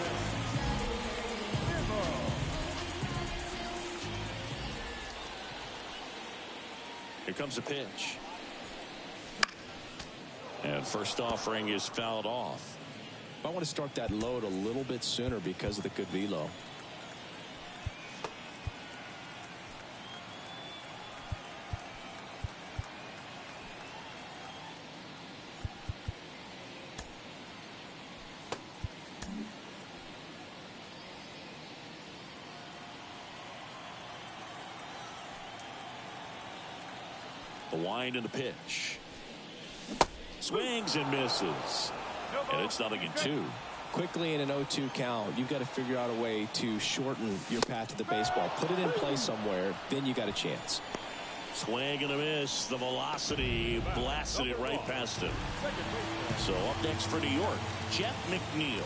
Here comes a pitch. And first offering is fouled off.
I want to start that load a little bit sooner because of the good velo.
The wind and the pitch. Swings and misses. And it's 0-2.
Quickly in an 0-2 count, you've got to figure out a way to shorten your path to the baseball. Put it in play somewhere, then you got a chance.
Swing and a miss. The velocity blasted it right past him. So up next for New York, Jeff McNeil.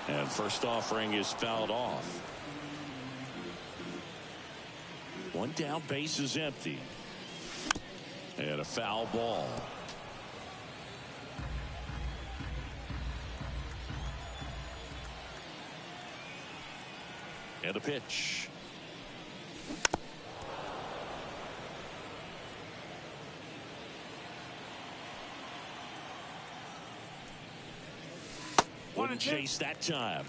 And first offering is fouled off. One down, base is empty. And a foul ball. And a pitch. Wouldn't chase that time.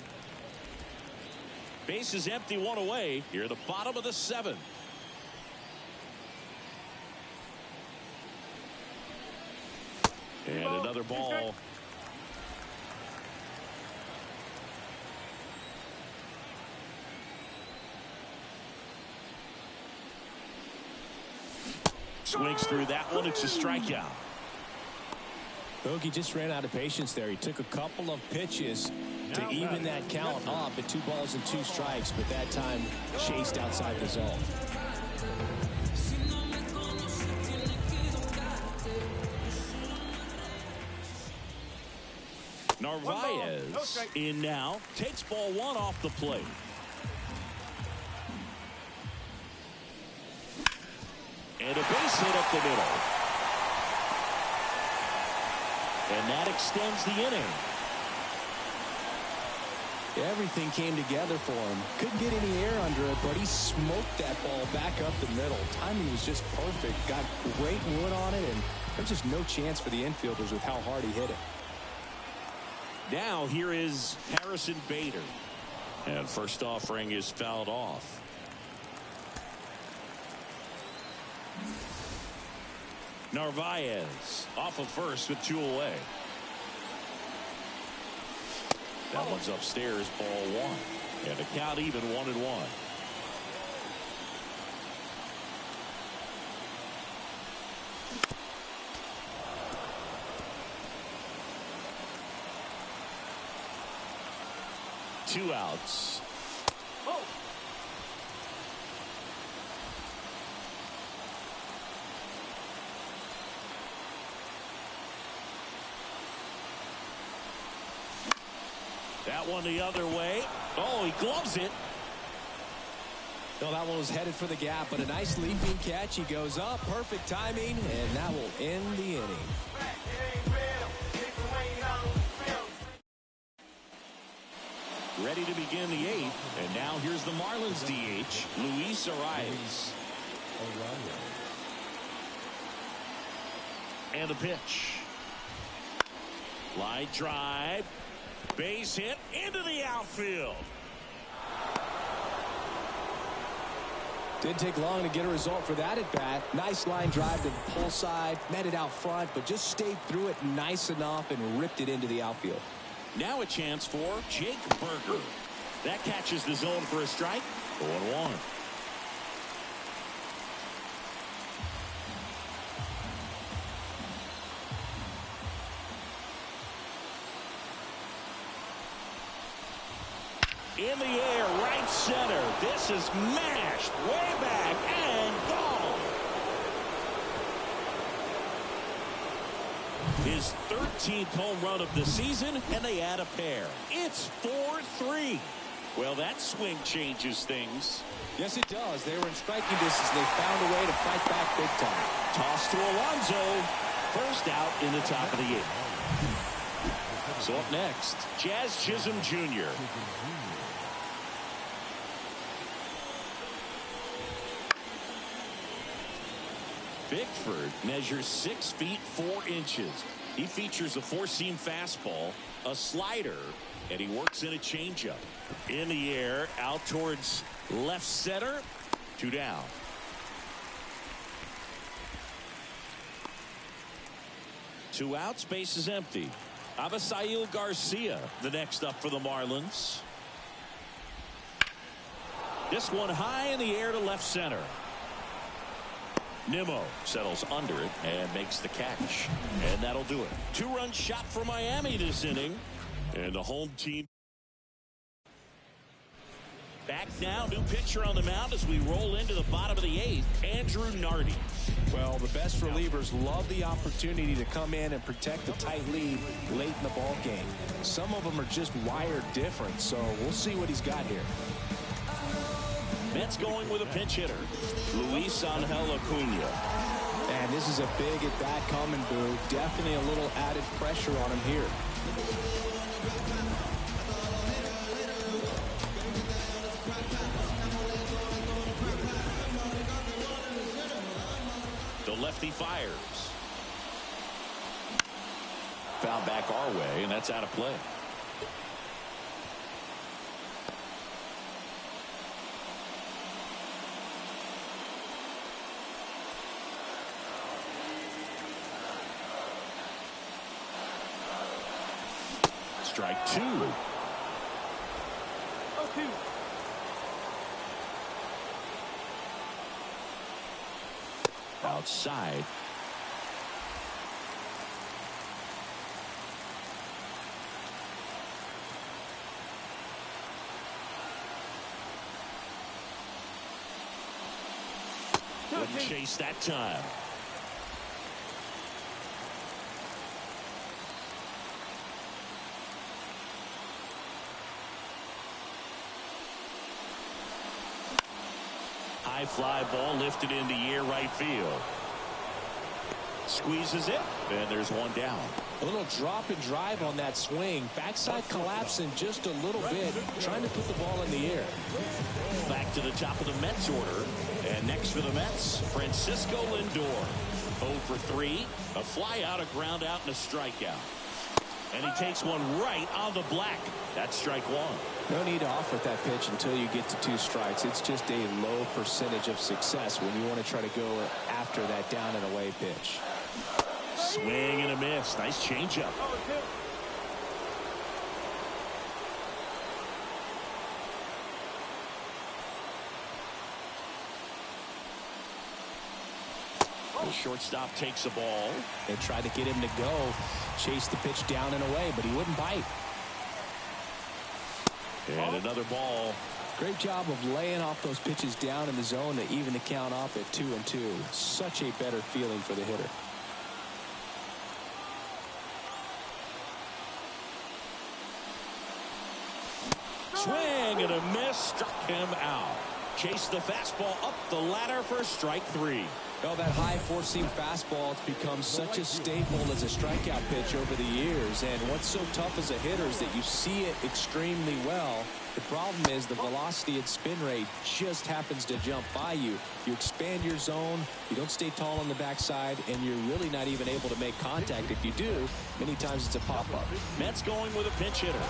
Base is empty, one away. Here at the bottom of the 7th. And another ball. Swings through that one. It's a strikeout.
Bogey just ran out of patience there. He took a couple of pitches to even that count up at 2 balls and 2 strikes, but that time chased outside the zone.
Narvaez in now, takes ball 1 off the plate. And a base hit up the middle. And that extends the inning.
Everything came together for him. Couldn't get any air under it, but he smoked that ball back up the middle. Timing was just perfect. Got great wood on it, and there's just no chance for the infielders with how hard he hit it.
Now here is Harrison Bader. And first offering is fouled off. Narvaez off of first with 2 away. That one's upstairs, ball 1. And the count even 1-1. Two outs. Oh. That one the other way. Oh, he gloves it.
No, that one was headed for the gap, but a nice leaping catch. He goes up, perfect timing, and that will end the inning.
Ready to begin the 8th, and now here's the Marlins DH, Luis Arias. And a pitch. Line drive. Base hit into the outfield.
Didn't take long to get a result for that at bat. Nice line drive to the pull side, met it out front, but just stayed through it nice enough and ripped it into the outfield.
Now a chance for Jake Berger. That catches the zone for a strike. 0-1. In the air, right center. This is mashed way back and gone. his 13th home run of the season, and they add a pair. It's 4-3. Well, that swing changes things.
Yes, it does. They were in striking distance. They found a way to fight back big time.
Toss to Alonso. First out in the top of the 8th. So up next, Jazz Chisholm Jr. Bickford measures 6 feet 4 inches. He features a 4-seam fastball, a slider, and he works in a changeup. In the air, out towards left center. 2 down. Two outs, base is empty. Avisail Garcia, the next up for the Marlins. This one high in the air to left center. Nimmo settles under it and makes the catch. And that'll do it. 2-run shot for Miami this inning. And the home team back now. New pitcher on the mound as we roll into the bottom of the 8th. Andrew Nardi.
Well, the best relievers love the opportunity to come in and protect the tight lead late in the ball game. Some of them are just wired different, so we'll see what he's got here.
Mets going with a pinch hitter, Luis Angel Acuna.
And this is a big at bat coming, Boo. Definitely a little added pressure on him here.
The lefty fires. Foul back our way, and that's out of play. Strike 2.
0-2.
Outside. Wouldn't chase that time. High fly ball lifted into air right field. Squeezes it, and there's one down.
A little drop and drive on that swing. Backside collapsing just a little bit, trying to put the ball in the air.
Back to the top of the Mets order. And next for the Mets, Francisco Lindor. 0 for 3. A fly out, a ground out, and a strikeout. And he takes one right on the black. That's strike 1.
No need to offer that pitch until you get to 2 strikes. It's just a low percentage of success when you want to try to go after that down and away pitch.
Swing and a miss. Nice changeup. The shortstop takes the ball.
They tried to get him to go, chase the pitch down and away, but he wouldn't bite.
And another ball.
Great job of laying off those pitches down in the zone to even the count off at 2-2. Such a better feeling for the hitter.
Swing and a miss. Struck him out. Chased the fastball up the ladder for strike 3.
Well, that high 4-seam fastball has become such a staple as a strikeout pitch over the years. And what's so tough as a hitter is that you see it extremely well. The problem is the velocity and spin rate just happens to jump by you. You expand your zone, you don't stay tall on the backside, and you're really not even able to make contact. If you do, many times it's a pop-up.
Mets going with a pinch hitter.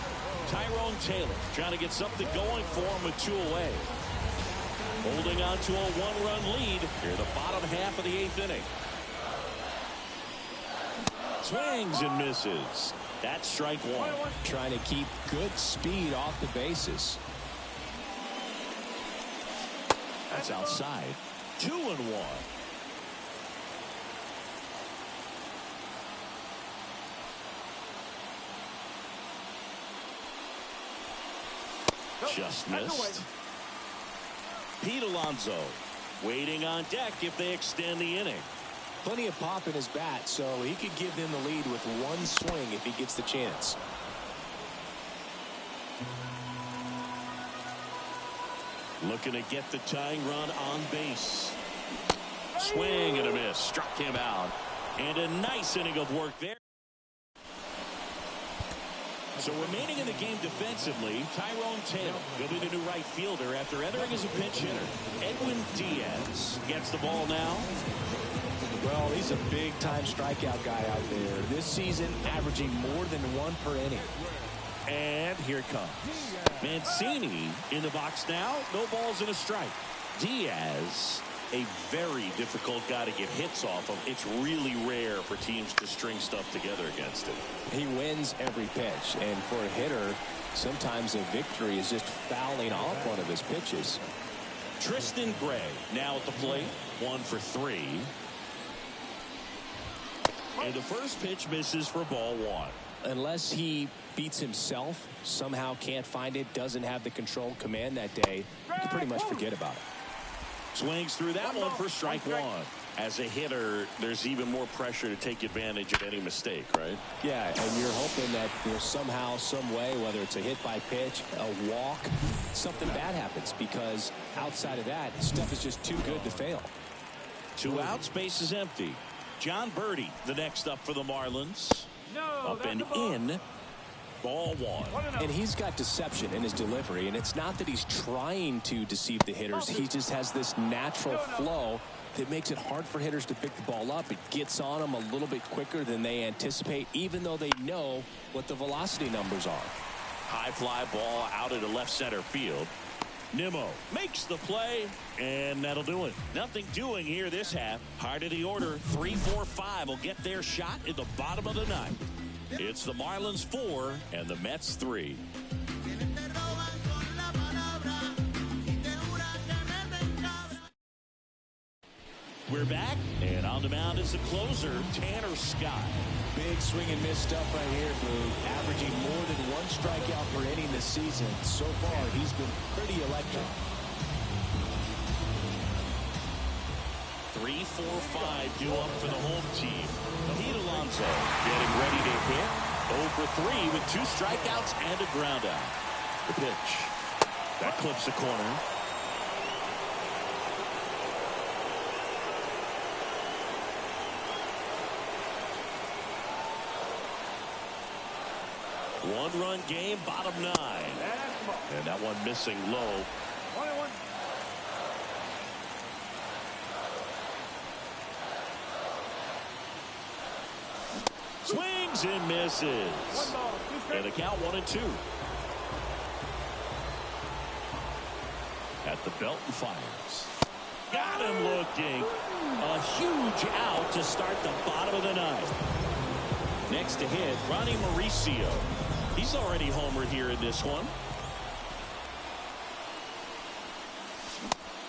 Tyrone Taylor trying to get something going for him with 2 away. Holding on to a 1-run lead here the bottom half of the 8th inning. Swings and misses. That's strike 1.
Trying to keep good speed off the bases.
That's outside. 2-1. Just missed. Pete Alonso waiting on deck if they extend the inning.
Plenty of pop in his bat, so he could give them the lead with one swing if he gets the chance.
Looking to get the tying run on base. Swing and a miss. Struck him out. And a nice inning of work there. So remaining in the game defensively, Tyrone Taylor will be the new right fielder after entering as a pinch hitter. Edwin Diaz gets the ball now.
Well, he's a big-time strikeout guy out there. This season, averaging more than one per inning.
And here it comes. Mancini in the box now. No balls and a strike. Diaz, a very difficult guy to get hits off of. It's really rare for teams to string stuff together against him.
He wins every pitch, and for a hitter, sometimes a victory is just fouling off one of his pitches.
Tristan Gray now at the plate. 1 for 3. And the first pitch misses for ball 1.
Unless he beats himself, somehow can't find it, doesn't have the control command that day, you can pretty much forget about it.
Swings through that one for strike 1. As a hitter, there's even more pressure to take advantage of any mistake, right?
Yeah, and you're hoping that somehow, some way, whether it's a hit by pitch, a walk, something bad happens, because outside of that, stuff is just too good to fail.
2 outs, base is empty. John Birdie, the next up for the Marlins. Up and in. Ball 1.
And he's got deception in his delivery, and it's not that he's trying to deceive the hitters. He just has this natural flow that makes it hard for hitters to pick the ball up. It gets on them a little bit quicker than they anticipate, even though they know what the velocity numbers are.
High fly ball out into left center field. Nimmo makes the play, and that'll do it. Nothing doing here this half. Heart of the order, 3, 4, 5 will get their shot in the bottom of the ninth. It's the Marlins 4 and the Mets 3. We're back, and on the mound is the closer, Tanner Scott.
Big swing and miss stuff right here, Blue. Averaging more than 1 strikeout per inning this season. So far, he's been pretty electric.
3, 4, 5 due up for the home team. Pete Alonso getting ready to hit. 0 for 3 with 2 strikeouts and a ground out. The pitch. That clips the corner. One-run game, bottom 9. And that one missing low.
1-1.
Swings and misses. And the count 1-2. At the belt and fires. Got him looking. A huge out to start the bottom of the ninth. Next to hit, Ronnie Mauricio. He's already homered here in this one.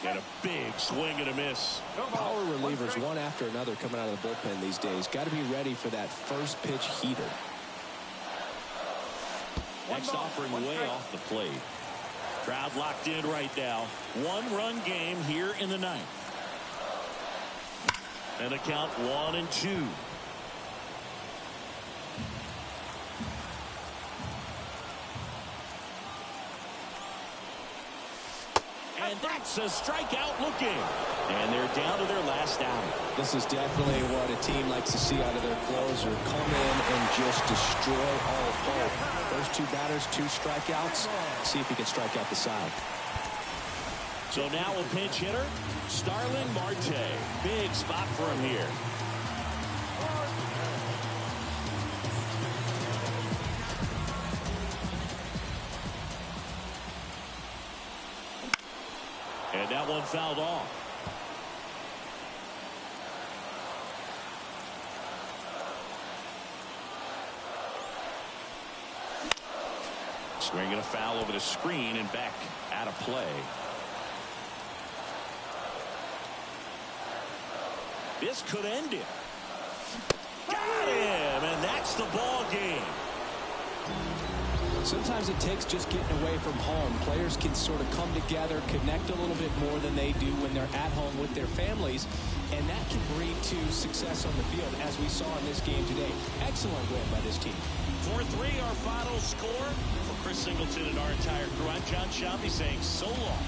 And a big swing and a miss.
Power relievers one after another coming out of the bullpen these days. Got to be ready for that first pitch heater.
Next offering way off the plate. Crowd locked in right now. 1-run game here in the ninth. And the count 1-2. And that's a strikeout looking. And they're down to their last out.
This is definitely what a team likes to see out of their closer. Come in and just destroy all hope. First 2 batters, 2 strikeouts. See if he can strike out the side.
So now a pinch hitter, Starling Marte. Big spot for him here. And that one fouled off. Swinging a foul over the screen and back out of play. This could end it. Got him, and that's the ball game.
Sometimes it takes just getting away from home. Players can sort of come together, connect a little bit more than they do when they're at home with their families, and that can breed to success on the field, as we saw in this game today. Excellent win by this team.
4-3, our final score. For Chris Singleton and our entire crew, I'm John Shelby saying so long.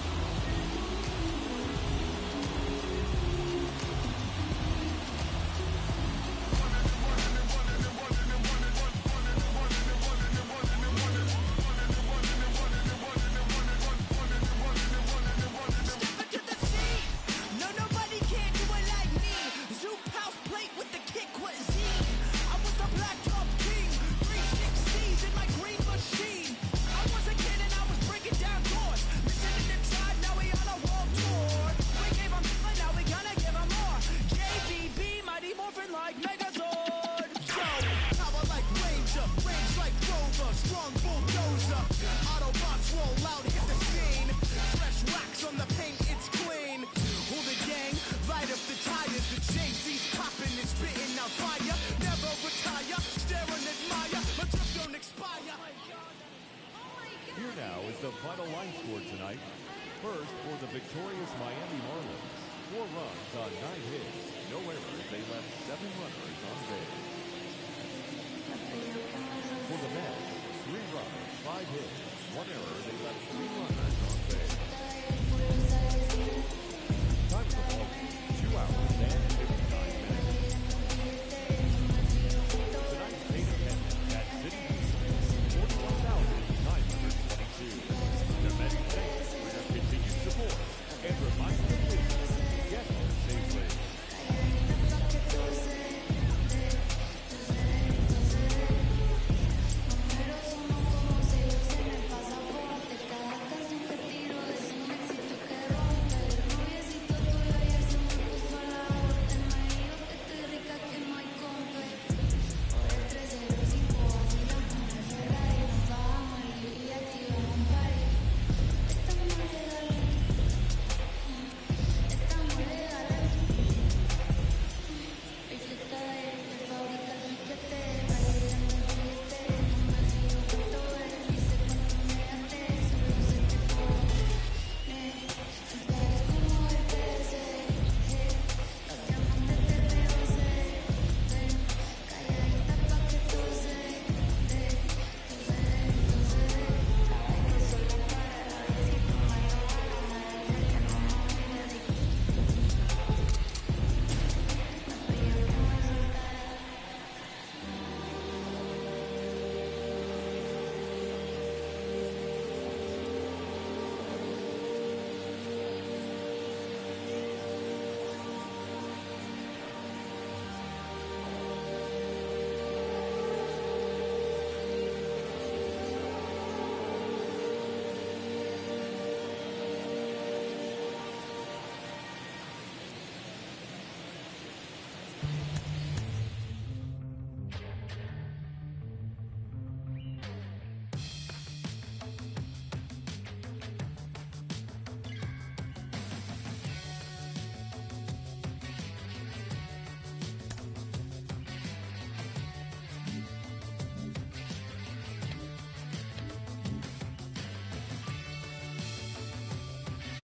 Here now is the final line score tonight. First, for the victorious Miami Marlins, 4 runs on 9 hits, no errors. They left 7 runners on base. For the Mets, 3 runs, 5 hits, 1 error. They left 3 runners